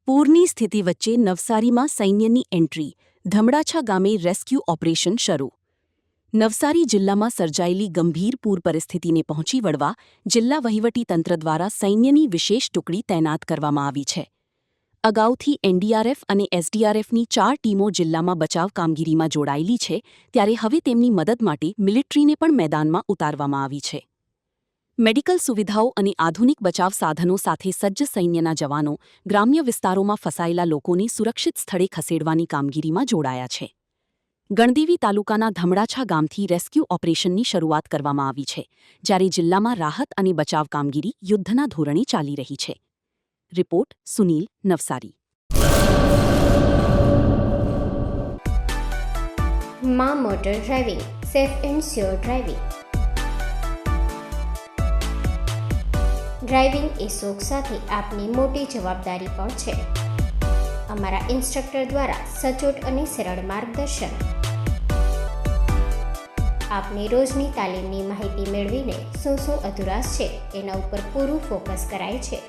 પૂરની સ્થિતિ વચ્ચે નવસારીમાં સૈન્યની એન્ટ્રી, ધમડાછા ગામે રેસ્ક્યુ ઓપરેશન શરૂ. નવસારી જિલ્લામાં સર્જાયેલી ગંભીર પૂર પરિસ્થિતિને પહોંચી વળવા જિલ્લા વહીવટીતંત્ર દ્વારા સૈન્યની વિશેષ ટુકડી તૈનાત કરવામાં આવી છે. અગાઉથી એનડીઆરએફ અને એસડીઆરએફની 4 ટીમો જિલ્લામાં બચાવ કામગીરીમાં જોડાયેલી છે, ત્યારે હવે તેમની મદદ માટે મિલિટરીને પણ મેદાનમાં ઉતારવામાં આવી છે. મેડિકલ સુવિધાઓ અને આધુનિક બચાવ સાધનો સાથે સજ્જ સૈન્યના જવાનો ગ્રામ્ય વિસ્તારોમાં ફસાયેલા લોકોને સુરક્ષિત સ્થળે ખસેડવાની કામગીરીમાં જોડાયા છે. ગણદેવી તાલુકાના ધમડાછા ગામથી રેસ્ક્યુ ઓપરેશનની શરૂઆત કરવામાં આવી છે, જ્યારે જિલ્લામાં રાહત અને બચાવ કામગીરી યુદ્ધના ધોરણે ચાલી રહી છે. રિપોર્ટ સુનીલ, નવસારી. માં motor driving, safe and sure driving. Driving એ શોખ સાથે આપની મોટી જવાબદારી પણ છે. અમારા ઇન્સ્ટ્રક્ટર દ્વારા સચોટ અને સરળ માર્ગદર્શન. આપની રોજની તાલીમની માહિતી મેળવીને શું અધુરાશ છે તેના ઉપર પૂરું ફોકસ કરાય છે.